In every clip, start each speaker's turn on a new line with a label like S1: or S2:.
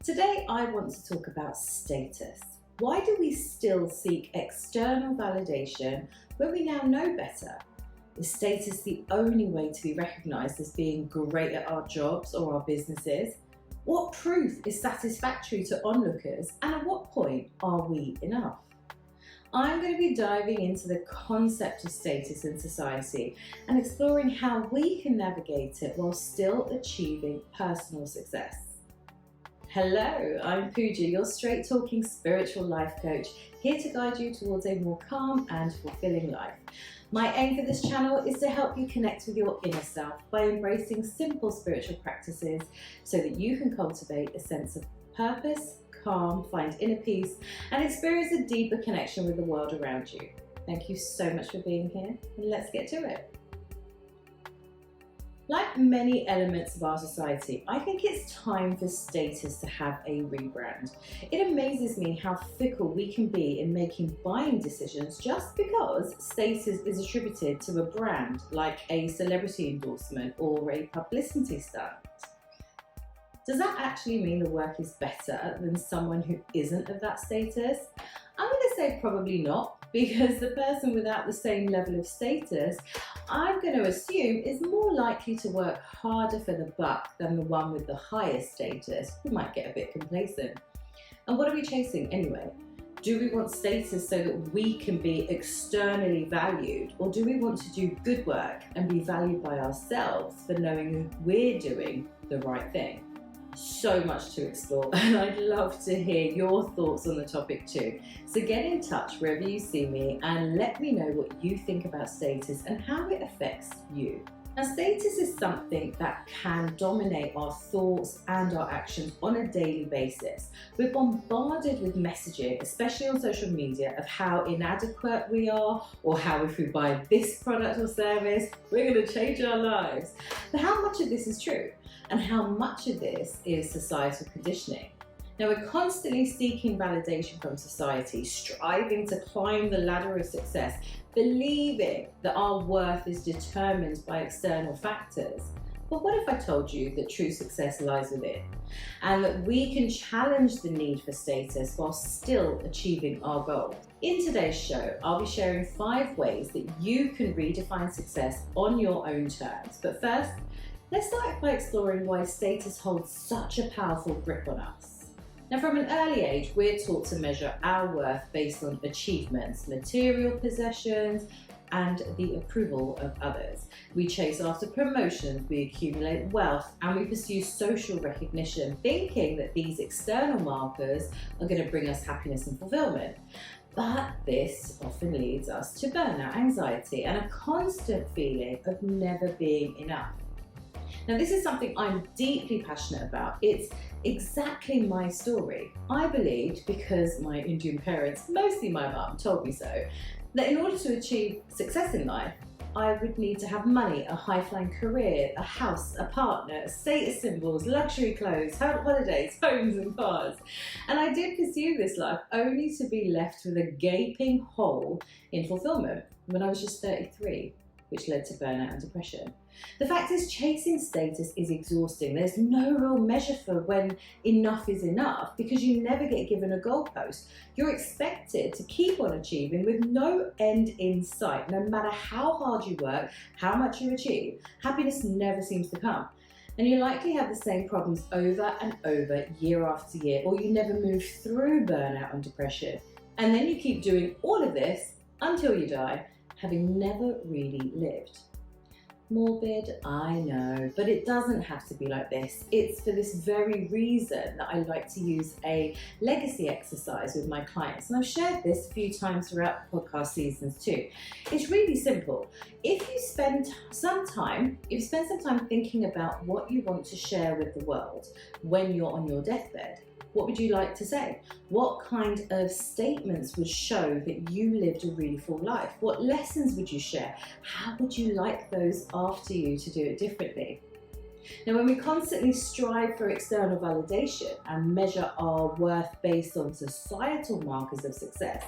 S1: Today I want to talk about status. Why do we still seek external validation when we now know better? Is status the only way to be recognised as being great at our jobs or our businesses? What proof is satisfactory to onlookers, and at what point are we enough? I'm going to be diving into the concept of status in society and exploring how we can navigate it while still achieving personal success. Hello, I'm Puja, your straight-talking spiritual life coach, here to guide you towards a more calm and fulfilling life. My aim for this channel is to help you connect with your inner self by embracing simple spiritual practices so that you can cultivate a sense of purpose, calm, find inner peace, and experience a deeper connection with the world around you. Thank you so much for being here, and let's get to it. Like many elements of our society, I think it's time for status to have a rebrand. It amazes me how fickle we can be in making buying decisions just because status is attributed to a brand, like a celebrity endorsement or a publicity stunt. Does that actually mean the work is better than someone who isn't of that status? I'm going to say probably not, because the person without the same level of status, I'm going to assume, is more likely to work harder for the buck than the one with the highest status, who might get a bit complacent. And what are we chasing anyway? Do we want status so that we can be externally valued, or do we want to do good work and be valued by ourselves for knowing we're doing the right thing? So much to explore, and I'd love to hear your thoughts on the topic too. So get in touch wherever you see me and let me know what you think about status and how it affects you. Now, status is something that can dominate our thoughts and our actions on a daily basis. We're bombarded with messaging, especially on social media, of how inadequate we are, or how if we buy this product or service, we're going to change our lives. But how much of this is true? And how much of this is societal conditioning? Now, we're constantly seeking validation from society, striving to climb the ladder of success, believing that our worth is determined by external factors. But what if I told you that true success lies within, and that we can challenge the need for status while still achieving our goal? In today's show, I'll be sharing 5 ways that you can redefine success on your own terms. But first, let's start by exploring why status holds such a powerful grip on us. Now, from an early age, we're taught to measure our worth based on achievements, material possessions, and the approval of others. We chase after promotions, we accumulate wealth, and we pursue social recognition, thinking that these external markers are going to bring us happiness and fulfillment. But this often leads us to burnout, anxiety, and a constant feeling of never being enough. Now, this is something I'm deeply passionate about. It's exactly my story. I believed, because my Indian parents, mostly my mum, told me so, that in order to achieve success in life, I would need to have money, a high-flying career, a house, a partner, status symbols, luxury clothes, holidays, homes and cars. And I did pursue this life only to be left with a gaping hole in fulfillment when I was just 33. Which led to burnout and depression. The fact is, chasing status is exhausting. There's no real measure for when enough is enough, because you never get given a goalpost. You're expected to keep on achieving with no end in sight. No matter how hard you work, how much you achieve, happiness never seems to come. And you likely have the same problems over and over, year after year, or you never move through burnout and depression. And then you keep doing all of this until you die, having never really lived. Morbid, I know, but it doesn't have to be like this. It's for this very reason that I like to use a legacy exercise with my clients. And I've shared this a few times throughout the podcast seasons too. It's really simple. If you spend some time thinking about what you want to share with the world when you're on your deathbed, what would you like to say? What kind of statements would show that you lived a really full life? What lessons would you share? How would you like those after you to do it differently? Now, when we constantly strive for external validation and measure our worth based on societal markers of success,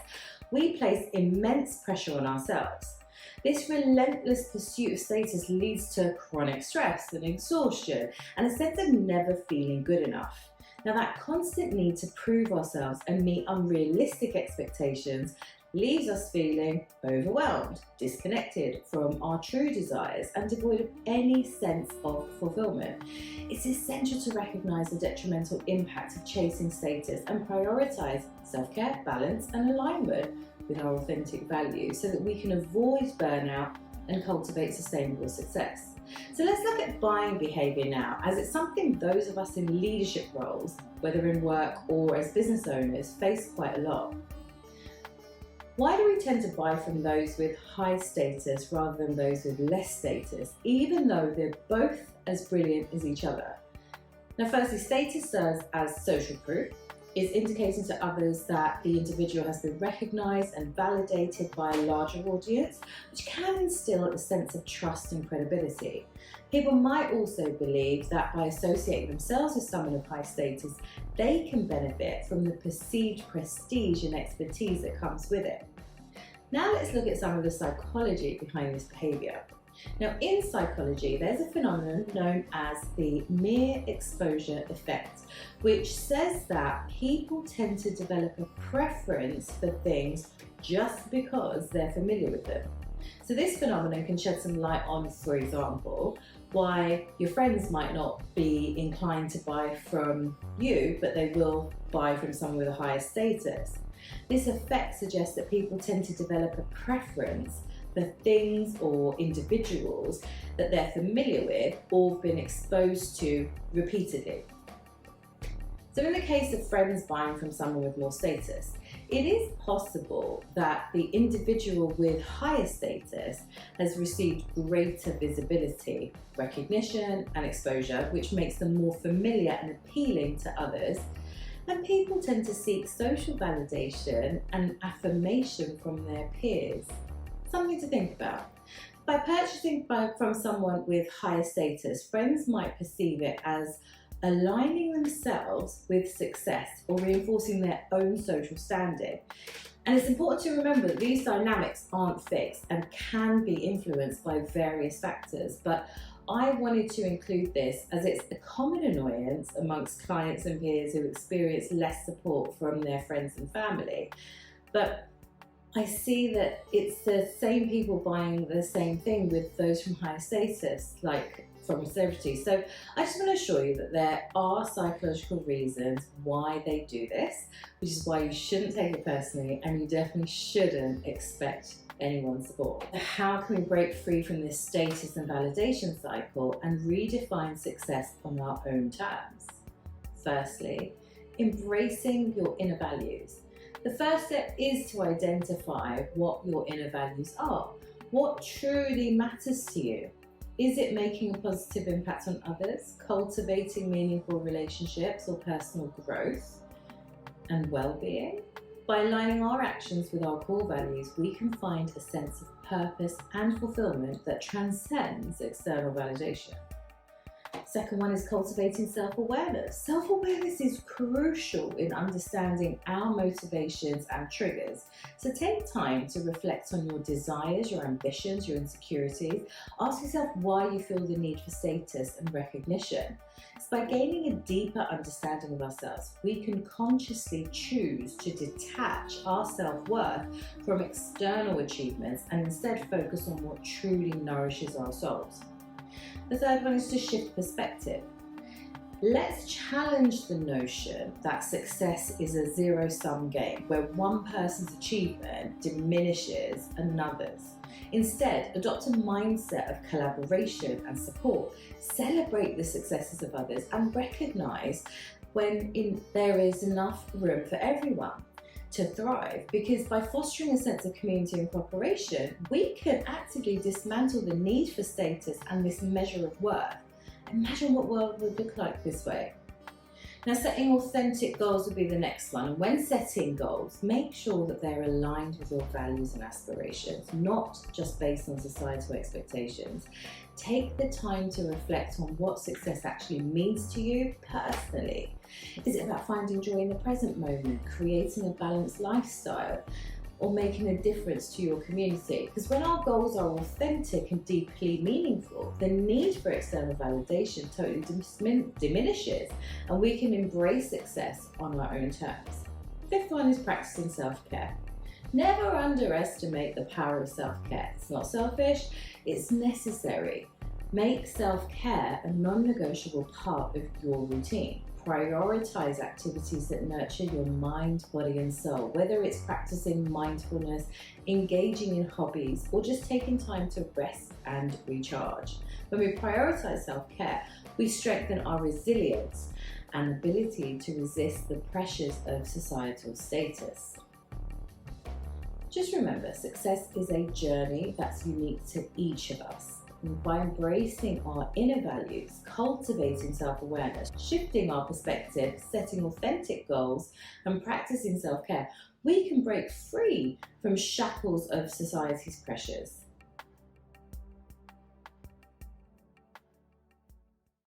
S1: we place immense pressure on ourselves. This relentless pursuit of status leads to chronic stress and exhaustion and a sense of never feeling good enough. Now, that constant need to prove ourselves and meet unrealistic expectations leaves us feeling overwhelmed, disconnected from our true desires, and devoid of any sense of fulfillment. It's essential to recognize the detrimental impact of chasing status and prioritize self-care, balance, and alignment with our authentic values so that we can avoid burnout and cultivate sustainable success. So let's look at buying behavior now, as it's something those of us in leadership roles, whether in work or as business owners, face quite a lot. Why do we tend to buy from those with high status rather than those with less status, even though they're both as brilliant as each other? Now, firstly, status serves as social proof. It's indicating to others that the individual has been recognised and validated by a larger audience, which can instill a sense of trust and credibility. People might also believe that by associating themselves with someone of high status, they can benefit from the perceived prestige and expertise that comes with it. Now let's look at some of the psychology behind this behaviour. Now, in psychology, there's a phenomenon known as the mere exposure effect, which says that people tend to develop a preference for things just because they're familiar with them. So this phenomenon can shed some light on, for example, why your friends might not be inclined to buy from you, but they will buy from someone with a higher status. This effect suggests that people tend to develop a preference for things or individuals that they're familiar with or been exposed to repeatedly. So in the case of friends buying from someone with more status, it is possible that the individual with higher status has received greater visibility, recognition, and exposure, which makes them more familiar and appealing to others. And people tend to seek social validation and affirmation from their peers. Something to think about. By purchasing from someone with higher status, friends might perceive it as aligning themselves with success or reinforcing their own social standing. And it's important to remember that these dynamics aren't fixed and can be influenced by various factors, but I wanted to include this as it's a common annoyance amongst clients and peers who experience less support from their friends and family. But I see that it's the same people buying the same thing with those from higher status, like from celebrities. So I just want to assure you that there are psychological reasons why they do this, which is why you shouldn't take it personally, and you definitely shouldn't expect anyone's support. How can we break free from this status and validation cycle and redefine success on our own terms? Firstly, embracing your inner values. The first step is to identify what your inner values are. What truly matters to you? Is it making a positive impact on others, cultivating meaningful relationships or personal growth and well-being? By aligning our actions with our core values, we can find a sense of purpose and fulfillment that transcends external validation. Second one is cultivating self-awareness. Self-awareness is crucial in understanding our motivations and triggers. So take time to reflect on your desires, your ambitions, your insecurities. Ask yourself why you feel the need for status and recognition. It's by gaining a deeper understanding of ourselves, we can consciously choose to detach our self-worth from external achievements and instead focus on what truly nourishes our souls. The third one is to shift perspective. Let's challenge the notion that success is a zero-sum game where one person's achievement diminishes another's. Instead, adopt a mindset of collaboration and support. Celebrate the successes of others and recognize when there is enough room for everyone to thrive, because by fostering a sense of community and cooperation, we can actively dismantle the need for status and this measure of worth. Imagine what world would look like this way. Now, setting authentic goals would be the next one. And when setting goals, make sure that they're aligned with your values and aspirations, not just based on societal expectations. Take the time to reflect on what success actually means to you personally. Is it about finding joy in the present moment, creating a balanced lifestyle? or making a difference to your community. Because when our goals are authentic and deeply meaningful, the need for external validation totally diminishes, and we can embrace success on our own terms. Fifth one is practicing self-care. Never underestimate the power of self-care. It's not selfish, it's necessary. Make self-care a non-negotiable part of your routine. Prioritize activities that nurture your mind, body, and soul, whether it's practicing mindfulness, engaging in hobbies, or just taking time to rest and recharge. When we prioritize self-care, we strengthen our resilience and ability to resist the pressures of societal status. Just remember, success is a journey that's unique to each of us. And by embracing our inner values, cultivating self-awareness, shifting our perspective, setting authentic goals, and practicing self-care, we can break free from shackles of society's pressures.